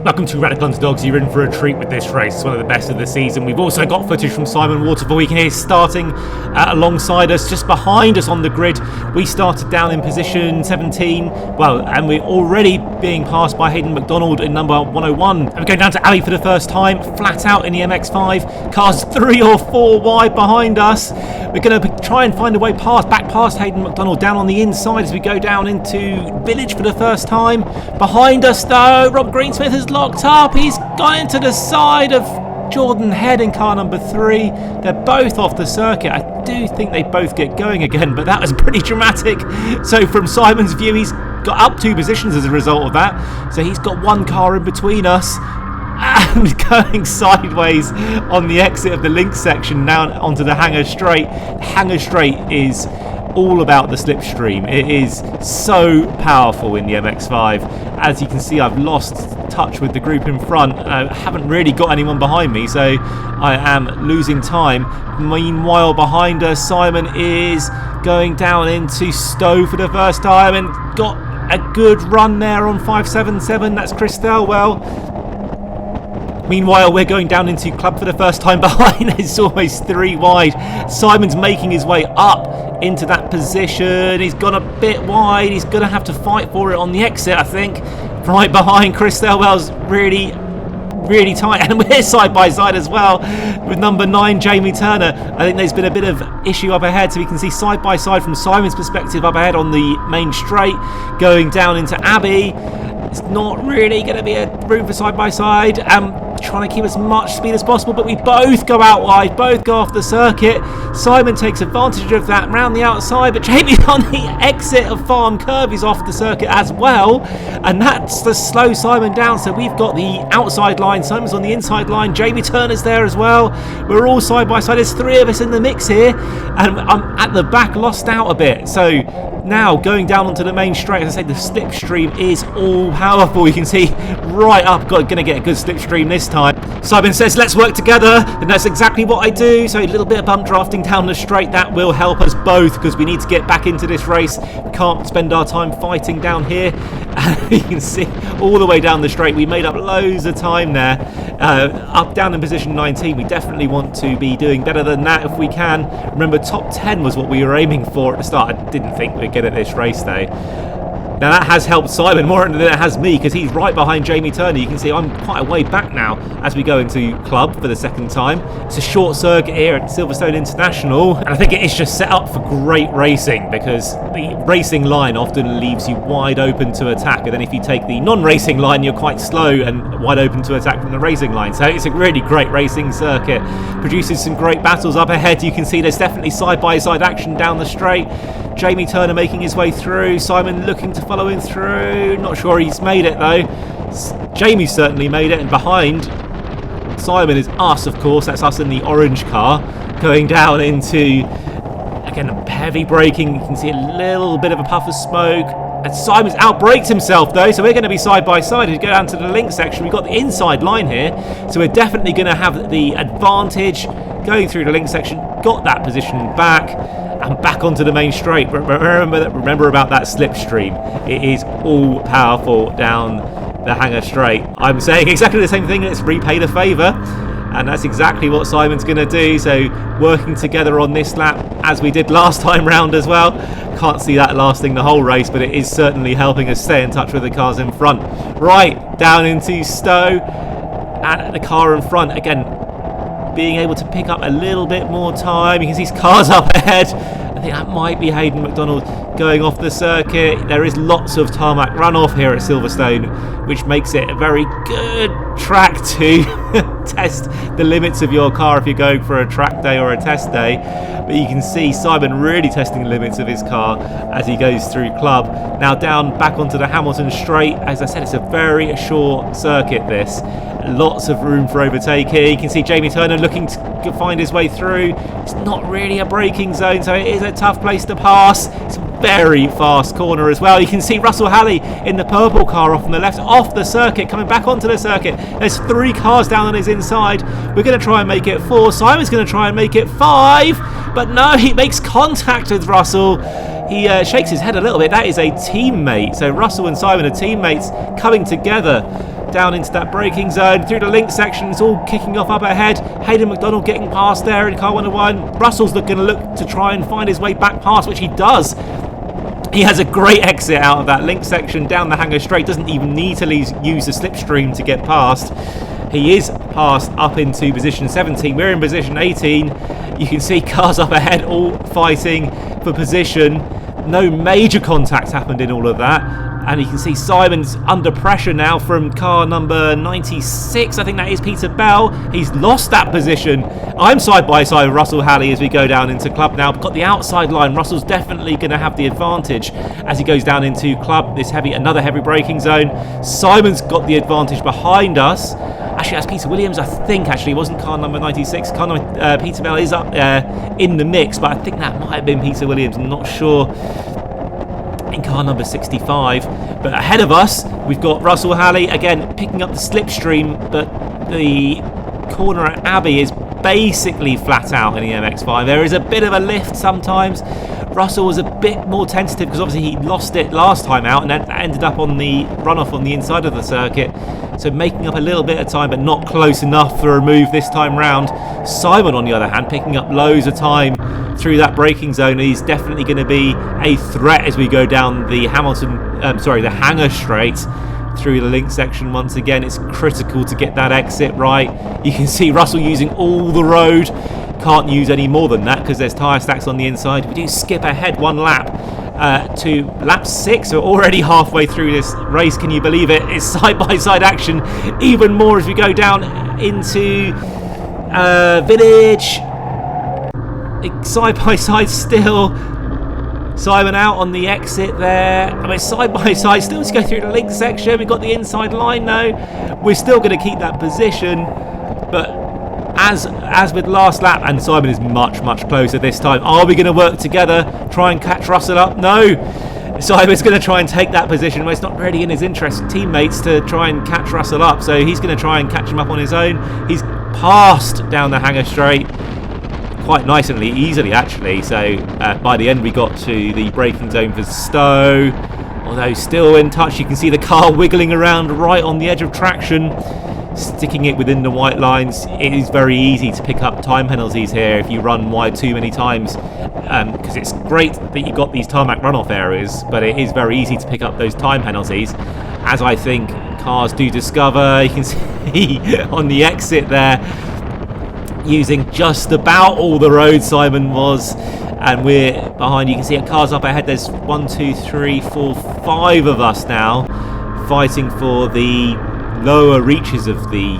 Welcome to Radical Underdogs. You're in for a treat with this race. It's one of the best of the season. We've also got footage from Simon Waterfall. You can hear starting alongside us, just behind us on the grid. We started down in position 17, and we're already being passed by Hayden McDonald in number 101. And we're going down to Ali for the first time, flat out in the MX-5. Cars 3 or 4 wide behind us. We're going to try and find a way back past Hayden McDonald down on the inside as we go down into Village for the first time. Behind us though, Rob Greensmith has locked up. He's gone into the side of Jordan Head in car number 3. They're both off the circuit. I do think they both get going again, but that was pretty dramatic. So from Simon's view, he's got up 2 positions as a result of that. So he's got 1 car in between us and going sideways on the exit of the link section down onto the Hangar Straight. Hangar Straight is all about the slipstream. It is so powerful in the MX-5. As you can see, I've lost touch with the group in front. I haven't really got anyone behind me, so I am losing time. Meanwhile, behind us, Simon is going down into Stowe for the first time and got a good run there on 577. That's Chris Thelwell. Meanwhile, we're going down into Club for the first time behind. It's almost 3 wide. Simon's making his way up into that position. He's gone a bit wide. He's going to have to fight for it on the exit, I think. Right behind Chris Thelwell's really tight. And we're side by side as well with number 9, Jamie Turner. I think there's been a bit of issue up ahead. So we can see side by side from Simon's perspective up ahead on the main straight. Going down into Abbey. It's not really going to be a room for side by side. Trying to keep as much speed as possible, but we both go out wide, both go off the circuit. Simon takes advantage of that round the outside, but Jamie on the exit of Farm Curve is off the circuit as well, and that's to slow Simon down. So we've got the outside line, Simon's on the inside line, Jamie Turner's there as well. We're all side by side. There's 3 of us in the mix here, and I'm at the back, lost out a bit. So now going down onto the main straight, as I say, the slipstream is all powerful. You can see right up, going to get a good slipstream this time. Simon says, let's work together, and that's exactly what I do. So a little bit of bump drafting down the straight, that will help us both because we need to get back into this race. We can't spend our time fighting down here. You can see all the way down the straight, we made up loads of time there. Up down in position 19, we definitely want to be doing better than that if we can. Remember, top 10 was what we were aiming for at the start. I didn't think we'd get at this race though. Now that has helped Simon more than it has me because he's right behind Jamie Turner. You can see I'm quite a way back now as we go into Club for the second time. It's a short circuit here at Silverstone International, and I think it is just set up for great racing because the racing line often leaves you wide open to attack, and then if you take the non-racing line, you're quite slow and wide open to attack from the racing line. So it's a really great racing circuit. Produces some great battles up ahead. You can see there's definitely side-by-side action down the straight. Jamie Turner making his way through. Simon looking to follow him through. Not sure he's made it though. Jamie certainly made it, and behind Simon is us, of course. That's us in the orange car going down into, again, heavy braking. You can see a little bit of a puff of smoke. And Simon's outbraked himself though, so we're going to be side by side. As we go down to the link section, we've got the inside line here, so we're definitely going to have the advantage going through the link section. Got that position back and back onto the main straight. Remember about that slipstream. It is all powerful down the Hangar Straight. I'm saying exactly the same thing. Let's repay the favour. And that's exactly what Simon's going to do. So working together on this lap as we did last time round as well. Can't see that lasting the whole race, but it is certainly helping us stay in touch with the cars in front. Right, down into Stowe. And the car in front, again, being able to pick up a little bit more time. You can see his cars up ahead. I think that might be Hayden McDonald going off the circuit. There is lots of tarmac runoff here at Silverstone, which makes it a very good track to test the limits of your car if you're going for a track day or a test day. But you can see Simon really testing the limits of his car as he goes through Club. Now down back onto the Hamilton Straight. As I said, it's a very short circuit this. Lots of room for overtaking. You can see Jamie Turner looking to find his way through. It's not really a braking zone, so it is a tough place to pass. It's a very fast corner as well. You can see Russell Halley in the purple car off on the left, off the circuit, coming back onto the circuit. There's 3 cars down on his inside. We're going to try and make it 4. Simon's going to try and make it 5, but no, he makes contact with Russell. He shakes his head a little bit. That is a teammate. So Russell and Simon are teammates coming together. down into that braking zone, through the link section. It's all kicking off up ahead. Hayden McDonald getting past there in car 101. Russell's going to look to try and find his way back past, which he does. He has a great exit out of that link section down the hanger straight. Doesn't even need to use the slipstream to get past. He is passed up into position 17. We're in position 18. You can see cars up ahead all fighting for position. No major contact happened in all of that. And you can see Simon's under pressure now from car number 96. I think that is Peter Bell. He's lost that position. I'm side by side with Russell Halley as we go down into club now. Got the outside line. Russell's definitely going to have the advantage as he goes down into club. This another heavy braking zone. Simon's got the advantage behind us. Actually, that's Peter Williams, I think. Actually, it wasn't car number 96. Car number, Peter Bell is up in the mix, but I think that might have been Peter Williams. I'm not sure. In car number 65, but ahead of us we've got Russell Halley again picking up the slipstream, but the corner at Abbey is basically flat out in the MX-5. There is a bit of a lift sometimes. Russell was a bit more tentative because obviously he lost it last time out and then ended up on the runoff on the inside of the circuit, so making up a little bit of time but not close enough for a move this time round. Simon on the other hand picking up loads of time through that braking zone. He's definitely going to be a threat as we go down the the hanger straight through the link section. Once again, it's critical to get that exit right. You can see Russell using all the road. Can't use any more than that because there's tyre stacks on the inside. We do skip ahead one lap to lap 6. So already halfway through this race. Can you believe it? It's side-by-side action even more as we go down into Village. Side by side still. Simon out on the exit there. I mean, side by side still to go through the link section. We've got the inside line though. We're still going to keep that position, but as with last lap, and Simon is much closer this time. Are we going to work together, try and catch Russell up? No. Simon's going to try and take that position where it's not really in his interest, teammates, to try and catch Russell up. So he's going to try and catch him up on his own. He's passed down the hanger straight quite nice and easily actually, so by the end we got to the braking zone for Stowe, although still in touch. You can see the car wiggling around right on the edge of traction, sticking it within the white lines. It is very easy to pick up time penalties here if you run wide too many times, because it's great that you've got these tarmac runoff areas, but it is very easy to pick up those time penalties, as I think cars do discover. You can see on the exit there, using just about all the road Simon was, and we're behind. You can see cars up ahead. There's 1, 2, 3, 4, 5 of us now fighting for the lower reaches of the,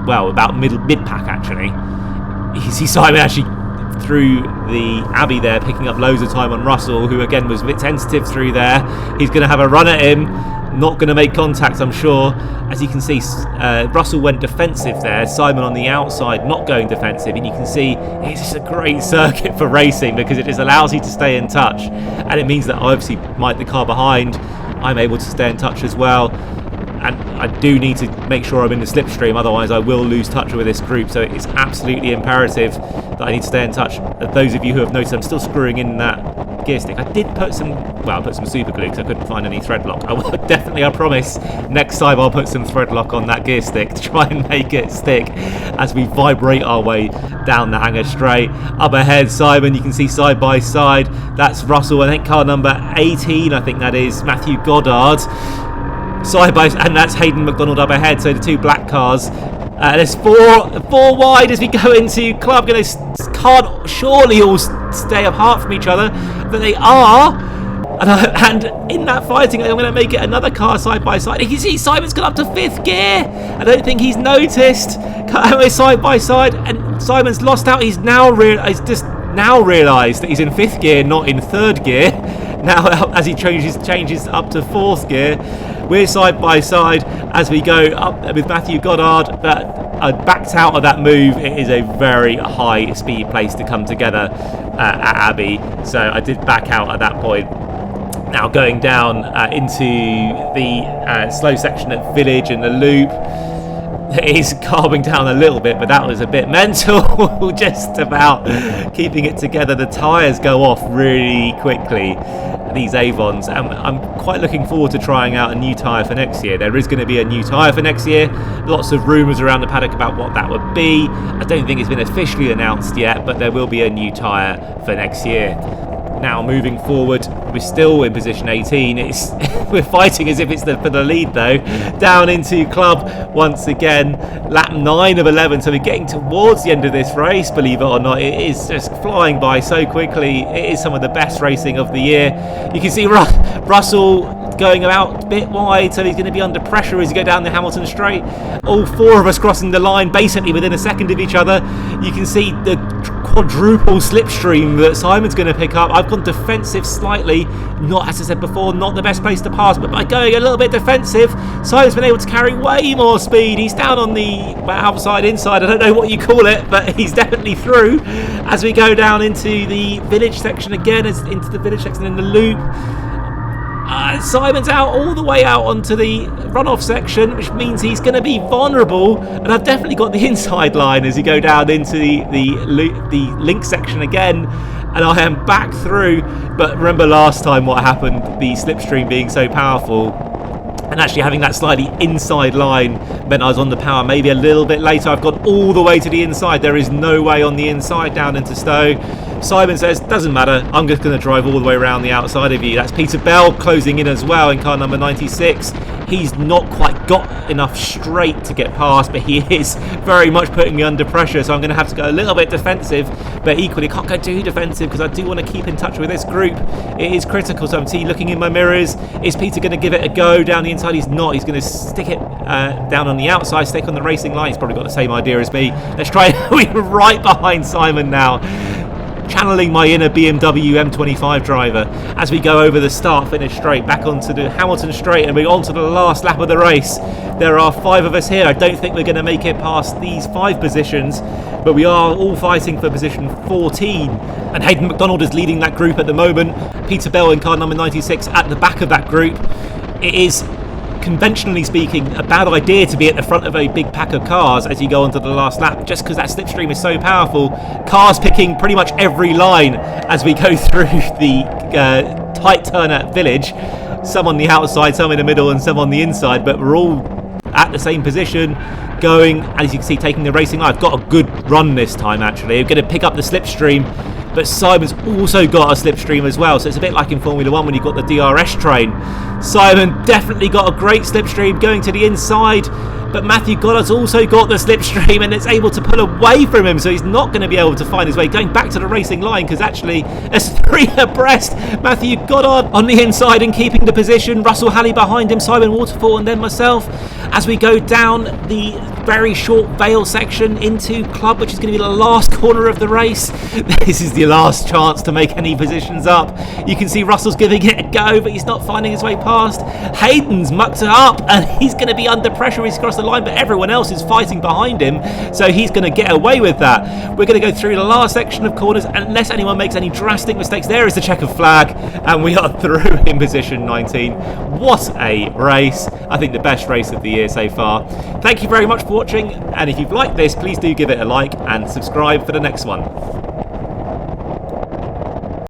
well, about mid pack actually. You see Simon actually through the Abbey there picking up loads of time on Russell, who again was a bit tentative through there. He's going to have a run at him. Not going to make contact, I'm sure. As you can see, Russell went defensive there. Simon on the outside not going defensive, and you can see it's just a great circuit for racing because it just allows you to stay in touch, and it means that obviously the car behind, I'm able to stay in touch as well. And I do need to make sure I'm in the slipstream, otherwise I will lose touch with this group. So it's absolutely imperative that I need to stay in touch. Those of you who have noticed, I'm still screwing in that gear stick. I did put some super glue because I couldn't find any thread lock. I will definitely, I promise, next time I'll put some thread lock on that gear stick to try and make it stick as we vibrate our way down the hanger straight. Up ahead, Simon, you can see side by side. That's Russell, I think car number 18, I think that is Matthew Goddard. Side by, and that's Hayden McDonald up ahead, so the two black cars. There's four wide as we go into club. Can't surely all stay apart from each other, but they are. And in that fighting, I'm going to make it another car side by side. You can see Simon's got up to 5th gear. I don't think he's noticed. Side by side, and Simon's lost out. He's just now realised that he's in 5th gear, not in 3rd gear. Now, as he changes up to 4th gear, we're side by side as we go up with Matthew Goddard. But I backed out of that move. It is a very high speed place to come together at Abbey, so I did back out at that point. Now going down into the slow section at Village and the loop. It is calming down a little bit, but that was a bit mental. Just about keeping it together. The tyres go off really quickly, these Avons, and I'm quite looking forward to trying out a new tyre for next year. There is going to be a new tyre for next year. Lots of rumours around the paddock about what that would be. I don't think it's been officially announced yet, but there will be a new tyre for next year. Now moving forward, we're still in position 18. We're fighting as if it's for the lead though. Down into club once again, lap 9 of 11. So we're getting towards the end of this race, believe it or not. It is just flying by so quickly. It is some of the best racing of the year. You can see Russell going out a bit wide, so he's going to be under pressure as you go down the Hamilton straight. All 4 of us crossing the line basically within a second of each other. You can see the quadruple slipstream that Simon's going to pick up. I've gone defensive slightly, not, as I said before, not the best place to pass, but by going a little bit defensive, Simon's been able to carry way more speed. He's down on the outside, inside, I don't know what you call it, but he's definitely through as we go down into the village section again, into the village section in the loop. Simon's out all the way out onto the runoff section, which means he's going to be vulnerable, and I've definitely got the inside line as you go down into the link section again, and I am back through. But remember last time what happened, the slipstream being so powerful, and actually having that slightly inside line meant I was on the power maybe a little bit later. I've got all the way to the inside. There is no way on the inside down into Stowe. Simon says, doesn't matter, I'm just going to drive all the way around the outside of you. That's Peter Bell closing in as well in car number 96. He's not quite got enough straight to get past, but he is very much putting me under pressure, so I'm going to have to go a little bit defensive, but equally can't go too defensive because I do want to keep in touch with this group. It is critical, so I'm looking in my mirrors. Is Peter going to give it a go down the inside? He's not. He's going to stick it down on the outside, stick on the racing line. He's probably got the same idea as me. Let's try. We're right behind Simon now, channeling my inner BMW M25 driver as we go over the start finish straight back onto the Hamilton straight, and we're on to the last lap of the race. There are 5 of us here. I don't think we're going to make it past these 5 positions, but we are all fighting for position 14, and Hayden McDonald is leading that group at the moment. Peter Bell in car number 96 at the back of that group. It is, conventionally speaking, a bad idea to be at the front of a big pack of cars as you go onto the last lap, just because that slipstream is so powerful. Cars picking pretty much every line as we go through the tight turn at Village. Some on the outside, some in the middle, and some on the inside, but we're all at the same position, going, as you can see, taking the racing line. I've got a good run this time, actually. I'm going to pick up the slipstream, but Simon's also got a slipstream as well, so it's a bit like in Formula 1 when you've got the DRS train. Simon definitely got a great slipstream going to the inside, but Matthew Goddard's also got the slipstream and it's able to pull away from him, so he's not going to be able to find his way going back to the racing line, because actually there's 3 abreast. Matthew Goddard on the inside and keeping the position, Russell Halley behind him, Simon Waterfall, and then myself as we go down the very short Vale section into Club, which is going to be the last corner of the race. This is the last chance to make any positions up. You can see Russell's giving it a go, but he's not finding his way past. Hayden's mucked it up and he's going to be under pressure. He's crossed the line, but everyone else is fighting behind him, so he's going to get away with that. We're going to go through the last section of corners unless anyone makes any drastic mistakes. There is the checkered flag and we are through in position 19. What a race. I think the best race of the year so far. Thank you very much for watching, and if you've liked this, please do give it a like and subscribe for the next one.